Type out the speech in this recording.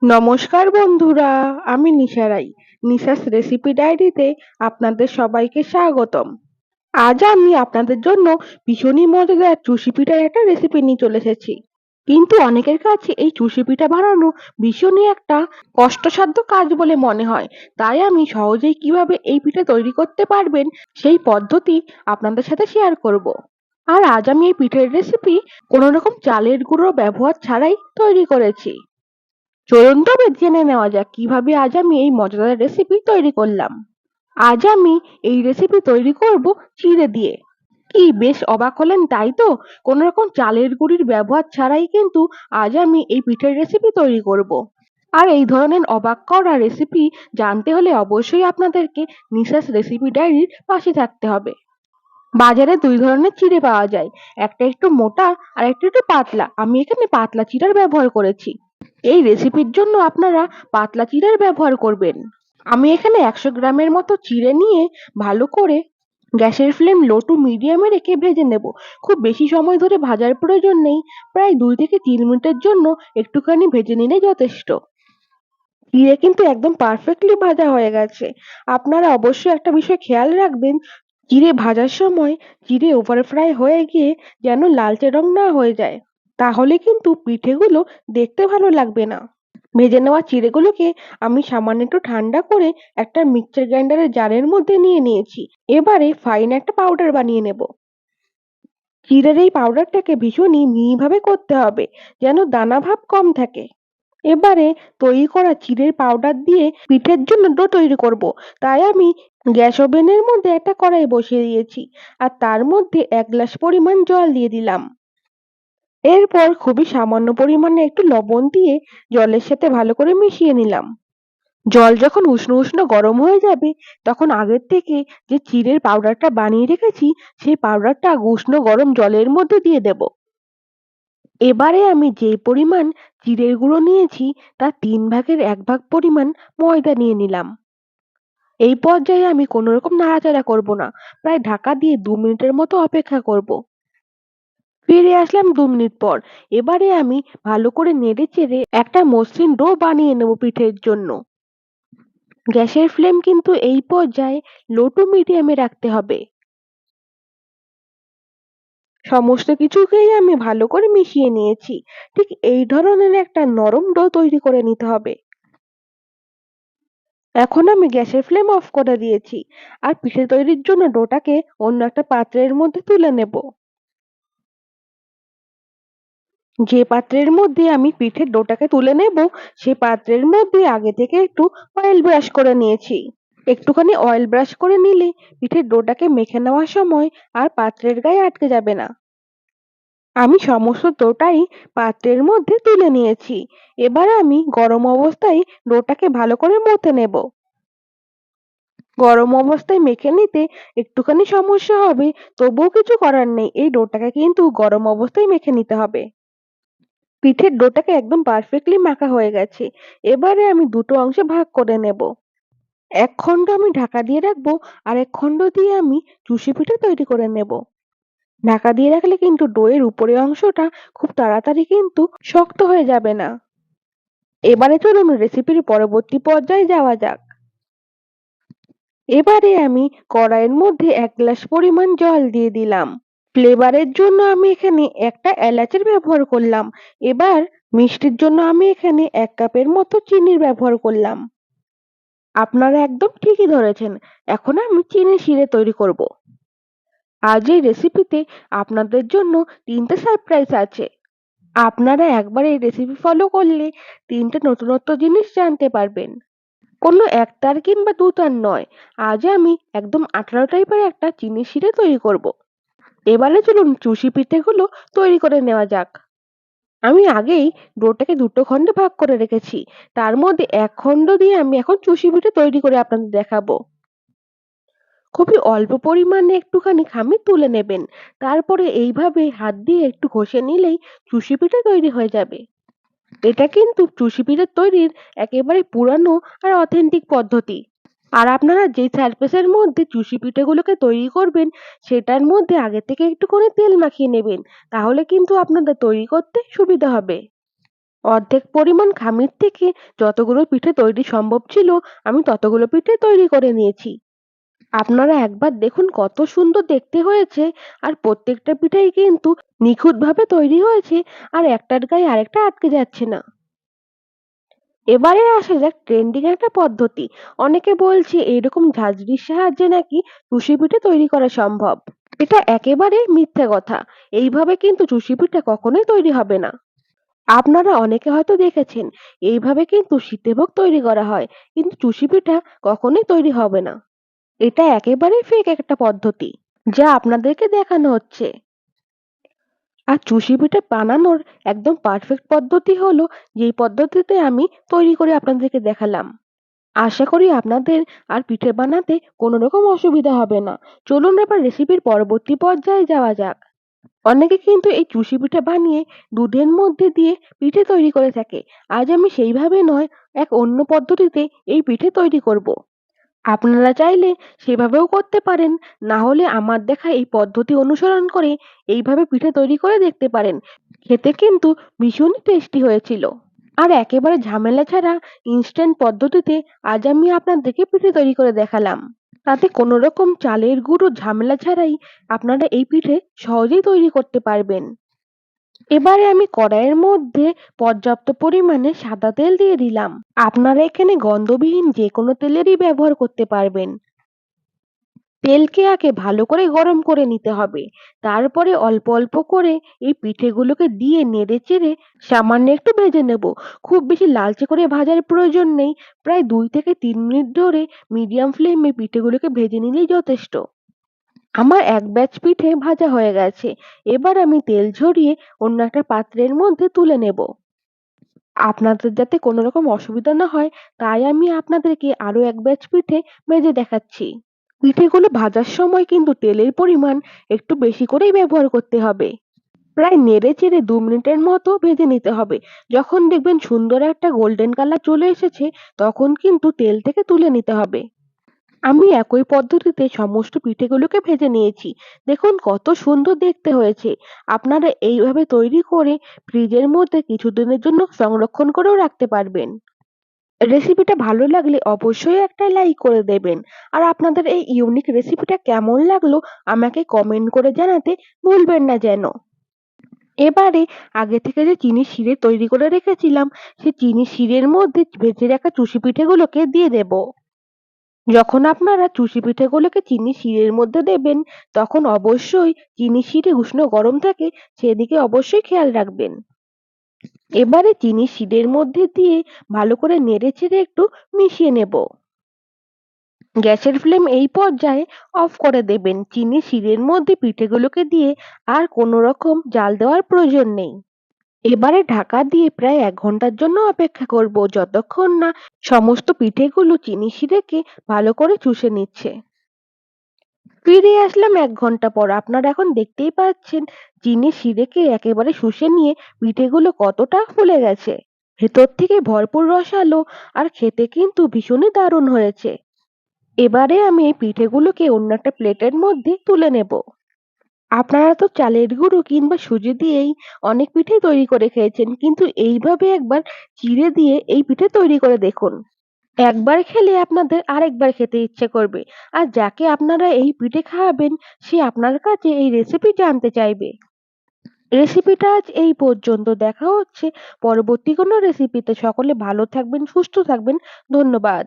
নমস্কার বন্ধুরা, আমি নিশা রাই। নিশাস রেসিপি ডায়েরিতে আপনাদের সবাইকে স্বাগতম। আজ আমি আপনাদের জন্য ভীষণই মজাদার চুষি পিঠার একটা রেসিপি নিয়ে চলে এসেছি। কিন্তু অনেকের কাছে এই চুষি পিঠা বানানো ভীষণই একটা কষ্টসাধ্য কাজ বলে মনে হয়। তাই আমি সহজেই কিভাবে এই পিঠা তৈরি করতে পারবেন সেই পদ্ধতি আপনাদের সাথে শেয়ার করব। আর আজ আমি এই পিঠের রেসিপি কোনো রকম চালের গুঁড়ো ব্যবহার ছাড়াই তৈরি করেছি। চলুন তবে জেনে নেওয়া যাক কিভাবে আজ আমি এই মজাদার রেসিপি তৈরি করলাম। আজ আমি এই রেসিপি তৈরি করব চিড়ে দিয়ে। কি বেশ অবাক হলেন তাই তো? কোনো রকম চালের গুঁড়ির ব্যবহার ছাড়াই কিন্তু আজ আমি এই পিঠের রেসিপি তৈরি করব। আর এই ধরনের অবাক করা রেসিপি জানতে হলে অবশ্যই আপনাদেরকে নিশাস রেসিপি ডায়েরির পাশে থাকতে হবে। বাজারে দুই ধরনের চিড়ে পাওয়া যায়, একটা একটু মোটা আর একটা একটু পাতলা। আমি এখানে পাতলা চিড়ার ব্যবহার করেছি। এই রেসিপির জন্য আপনারা পাতলা চিড়ার ব্যবহার করবেন। আমি এখানে 100 গ্রামের মতো চিড়ে নিয়ে ভালো করে গ্যাসের ফ্লেম লো টু মিডিয়ামে রেখে ভেজে নেব। খুব বেশি সময় ধরে ভাজার প্রয়োজন নেই, প্রায় 2 থেকে 3 মিনিটের জন্য একটুখানি ভেজে নিলে যথেষ্ট। চিড়ে কিন্তু একদম পারফেক্টলি ভাজা হয়ে গেছে। আপনারা অবশ্যই একটা বিষয় খেয়াল রাখবেন, চিড়ে ভাজার সময় চিড়ে ওভার ফ্রাই হয়ে গিয়ে যেন লালচে রং না হয়ে যায়, তাহলে কিন্তু পিঠেগুলো দেখতে ভালো লাগবে না। ভেজে নেওয়া চিড়েগুলোকে আমি সামান্য একটু ঠান্ডা করে একটা মিক্সচার গ্রাইন্ডারের জারের মধ্যে নিয়ে নিয়েছি। এবারে ফাইন একটা পাউডার বানিয়ে নেব। চিড়ের এই পাউডারটাকে ভীষণই মিহিভাবে করতে হবে, যেন দানা ভাব কম থাকে। এবারে তৈরি করা চিড়ের পাউডার দিয়ে পিঠের জন্য ডো তৈরি করব। তাই আমি গ্যাস ওভেনের মধ্যে একটা কড়াই বসিয়ে দিয়েছি আর তার মধ্যে 1 গ্লাস পরিমাণ জল দিয়ে দিলাম। এরপর খুবই সামান্য পরিমাণে একটু লবণ দিয়ে জলের সাথে ভালো করে মিশিয়ে নিলাম। জল যখন উষ্ণ উষ্ণ গরম হয়ে যাবে, তখন আগের থেকে যে চিড়ের পাউডারটা বানিয়ে রেখেছি সেই পাউডারটা উষ্ণ গরম জলের মধ্যে দিয়ে দেব। এবারে আমি যে পরিমাণ চিড়ের গুঁড়ো নিয়েছি তার 3 ভাগের 1 ভাগ পরিমাণ ময়দা নিয়ে নিলাম। এই পর্যায়ে আমি কোনো রকম নাড়াচাড়া করব না, প্রায় ঢাকা দিয়ে 2 মিনিটের মতো অপেক্ষা করব। ফিরে আসলাম 2 মিনিট পর। এবারে আমি ভালো করে নেড়ে চেড়ে একটা মসৃণ ডো বানিয়ে নেব পিঠের জন্য। গ্যাসের ফ্লেম কিন্তু এই পর্যায়ে লো টু মিডিয়ামে রাখতে হবে। সমস্ত কিছুকেই আমি ভালো করে মিশিয়ে নিয়েছি। ঠিক এই ধরনের একটা নরম ডো তৈরি করে নিতে হবে। এখন আমি গ্যাসের ফ্লেম অফ করে দিয়েছি আর পিঠে তৈরির জন্য ডোটাকে অন্য একটা পাত্রের মধ্যে তুলে নেব। যে পাত্রের মধ্যে আমি পিঠের ডোটাকে তুলে নেব সে পাত্রের মধ্যে আগে থেকে একটু অয়েল ব্রাশ করে নিয়েছি। একটুখানি অয়েল ব্রাশ করে নিলে পিঠের ডোটাকে মেখে নেওয়ার সময় আর পাত্রের গায়ে আটকে যাবে না। আমি সমস্ত ডোটাই পাত্রের মধ্যে তুলে নিয়েছি। এবার আমি গরম অবস্থায় ডোটাকে ভালো করে মথে নেব। গরম অবস্থায় মেখে নিতে একটুখানি সমস্যা হবে, তবুও কিছু করার নেই। এই ডোটাকে কিন্তু গরম অবস্থায় মেখে নিতে হবে। পিঠের ডোটাকে একদম পারফেক্টলি মাখা হয়ে গেছে। এবারে আমি দুটো অংশে ভাগ করে নেব। এক খণ্ড আমি ঢাকা দিয়ে রাখবো আর এক খণ্ড দিয়ে আমি চুষি পিঠে তৈরি করে নেব। ঢাকা দিয়ে রাখলে কিন্তু ডোয়ের উপরের অংশটা খুব তাড়াতাড়ি কিন্তু শক্ত হয়ে যাবে না। এবারে চলুন রেসিপির পরবর্তী পর্যায়ে যাওয়া যাক। এবারে আমি কড়াইয়ের মধ্যে 1 গ্লাস পরিমাণ জল দিয়ে দিলাম। ফ্লেভারের জন্য আমি এখানে একটা এলাচের ব্যবহার করলাম। এবার মিষ্টির জন্য আমি এখানে 1 কাপের মতো চিনির ব্যবহার করলাম। আপনারা একদম ঠিকই ধরেছেন। এখন আমি চিনির শিরে তৈরি করব। আজ এই রেসিপিতে আপনাদের জন্য 3টে সারপ্রাইজ আছে। আপনারা একবার এই রেসিপি ফলো করলে 3টে নতুনত্ব জিনিস জানতে পারবেন। কোনো একতার কিংবা দুতার নয়। আজ আমি একদম 18 টাইপের একটা চিনির শিরে তৈরি করব। এবারে চলুন চুষি পিঠেগুলো তৈরি করে নেওয়া যাক। আমি আগেই ডোটাকে দুটো খণ্ডে ভাগ করে রেখেছি। তার মধ্যে এক খণ্ড দিয়ে আমি এখন চুষি পিঠে তৈরি করে আপনাদের দেখাবো। খুবই অল্প পরিমাণে একটুখানি খামির তুলে নেবেন। তারপরে এইভাবে হাত দিয়ে একটু ঘষে নিলেই চুষি পিঠে তৈরি হয়ে যাবে। এটা কিন্তু চুষি পিঠে তৈরির একেবারে পুরানো আর অথেন্টিক পদ্ধতি। আর আপনারা যে সারফেসের মধ্যে চুষি পিঠেগুলোকে তৈরি করবেন সেটার মধ্যে আগে থেকে একটু করে তেল মাখিয়ে নেবেন, তাহলে কিন্তু আপনাদের তৈরি করতে সুবিধা হবে। অর্ধেক পরিমাণ খামির থেকে যতগুলো পিঠে তৈরি সম্ভব ছিল আমি ততগুলো পিঠে তৈরি করে নিয়েছি। আপনারা একবার দেখুন কত সুন্দর দেখতে হয়েছে, আর প্রত্যেকটা পিঠাই কিন্তু নিখুঁতভাবে তৈরি হয়েছে, আর একটার গায়ে আরেকটা আটকে যাচ্ছে না। এবারে আসা যাক ট্রেন্ডিং একটা পদ্ধতি। অনেকে বলছে এরকম ঝাঁঝরির সাহায্যে নাকি চুষি পিঠে তৈরি করা সম্ভব। এটা একেবারে মিথ্যে কথা। এইভাবে কিন্তু চুষি পিঠা কখনোই তৈরি হবে না। আপনারা অনেকে হয়তো দেখেছেন এইভাবে কিন্তু সীতাভোগ তৈরি করা হয়, কিন্তু চুষি পিঠা কখনোই তৈরি হবে না। এটা একেবারেই ফেক একটা পদ্ধতি যা আপনাদেরকে দেখানো হচ্ছে। আর চুষি পিঠা বানানোর একদম পারফেক্ট পদ্ধতি হলো যেই পদ্ধতিতে আমি তৈরি করে আপনাদেরকে দেখালাম। আশা করি আপনাদের আর পিঠে বানাতে কোনো রকম অসুবিধা হবে না। চলুন এবার রেসিপির পরবর্তী পর্যায়ে যাওয়া যাক। অনেকে কিন্তু এই চুষি পিঠা বানিয়ে দুধের মধ্যে দিয়ে পিঠে তৈরি করে থাকে। আজ আমি সেইভাবে নয়, এক অন্য পদ্ধতিতে এই পিঠে তৈরি করব। আপনারা চাইলে সেভাবেও করতে পারেন, না হলে আমার দেখা এই পদ্ধতি অনুসরণ করে এইভাবে পিঠে তৈরি করে দেখতে পারেন। খেতে কিন্তু ভীষণই টেস্টি হয়েছিল। আর একেবারে ঝামেলা ছাড়া ইনস্ট্যান্ট পদ্ধতিতে আজ আমি আপনাদেরকে পিঠে তৈরি করে দেখালাম। তাতে কোনো রকম চালের গুঁড়ো ঝামেলা ছাড়াই আপনারা এই পিঠে সহজেই তৈরি করতে পারবেন। এবারে আমি কড়াইয়ের মধ্যে পর্যাপ্ত পরিমাণে সাদা তেল দিয়ে দিলাম। আপনারা এখানে গন্ধবিহীন যে কোনো তেলেরই ব্যবহার করতে পারবেন। তেলকে আগে ভালো করে গরম করে নিতে হবে। তারপরে অল্প অল্প করে এই পিঠেগুলোকে দিয়ে নেড়েচেড়ে সামান্য একটু ভেজে নেব। খুব বেশি লালচে করে ভাজার প্রয়োজন নেই। প্রায় 2 থেকে 3 মিনিট ধরে মিডিয়াম ফ্লেমে পিঠেগুলোকে ভেজে নিলেই যথেষ্ট। আমার এক ব্যাচ পিঠে ভাজা হয়ে গেছে। এবার আমি তেল ঝরিয়ে অন্য একটা পাত্রের মধ্যে তুলে নেব। আপনাদের যাতে কোনো রকম অসুবিধা না হয়, তাই আমি আপনাদেরকে আরো এক ব্যাচ পিঠে ভেজে দেখাচ্ছি। পিঠেগুলো ভাজার সময় কিন্তু তেলের পরিমাণ একটু বেশি করেই ব্যবহার করতে হবে। প্রায় নেড়ে-চেড়ে 2 মিনিটের মতো ভেজে নিতে হবে। যখন দেখবেন সুন্দর একটা গোল্ডেন কালার চলে এসেছে, তখন কিন্তু তেল থেকে তুলে নিতে হবে। আমি একই পদ্ধতিতে সমস্ত পিঠেগুলোকে ভেজে নিয়েছি। দেখুন কত সুন্দর দেখতে হয়েছে। আপনারা এইভাবে তৈরি করে ফ্রিজের মধ্যে কিছুদিনের জন্য সংরক্ষণ করেও রাখতে পারবেন। রেসিপিটা ভালো লাগলে অবশ্যই একটা লাইক করে দেবেন। আর আপনাদের এই ইউনিক রেসিপিটা কেমন লাগলো আমাকে কমেন্ট করে জানাতে ভুলবেন না যেন। এবারে আগে থেকে যে চিনির শিরে তৈরি করে রেখেছিলাম, সেই চিনির শিরের মধ্যে ভেজে রাখা চুষি পিঠেগুলোকে দিয়ে দেব। যখন আপনারা চুষি পিঠেগুলোকে চিনির শিরের মধ্যে দেবেন, তখন অবশ্যই চিনির শিরে উষ্ণ গরম থাকে সেদিকে অবশ্যই খেয়াল রাখবেন। এবারে চিনির শিরের মধ্যে দিয়ে ভালো করে নেড়েচেড়ে একটু মিশিয়ে নেব। গ্যাসের ফ্লেম এই পর্যায়ে অফ করে দেবেন। চিনির শিরের মধ্যে পিঠেগুলোকে দিয়ে আর কোনো রকম জাল দেওয়ার প্রয়োজন নেই। এবারে ঢাকা দিয়ে প্রায় 1 ঘন্টার জন্য অপেক্ষা করব, যতক্ষণ না সমস্ত পিঠেগুলো চিনির শিরেকে ভালো করে চুষে নিচ্ছে। ফিরে আসলাম 1 ঘন্টা পর। আপনারা এখন দেখতেই পাচ্ছেন চিনির শিরেকে একেবারে শুষে নিয়ে পিঠেগুলো কতটা ফুলে গেছে। ভেতর থেকে ভরপুর রসালো, আর খেতে কিন্তু ভীষণই দারুণ হয়েছে। এবারে আমি এই পিঠেগুলোকে অন্য একটা প্লেটের মধ্যে তুলে নেব। আপনারা তো চালের গুঁড়ো কিংবা সুজি দিয়েই অনেক পিঠে তৈরি করে খেয়েছেন, কিন্তু এইভাবে একবার চিড়ে দিয়ে এই পিঠে তৈরি করে দেখুন। একবার খেলে আপনাদের আরেকবার খেতে ইচ্ছে করবে। আর যাকে আপনারা এই পিঠে খাওয়াবেন সে আপনার কাছে এই রেসিপি জানতে চাইবে। রেসিপিটা আজ এই পর্যন্ত। দেখা হচ্ছে পরবর্তী কোনো রেসিপিতে। সকলে ভালো থাকবেন, সুস্থ থাকবেন। ধন্যবাদ।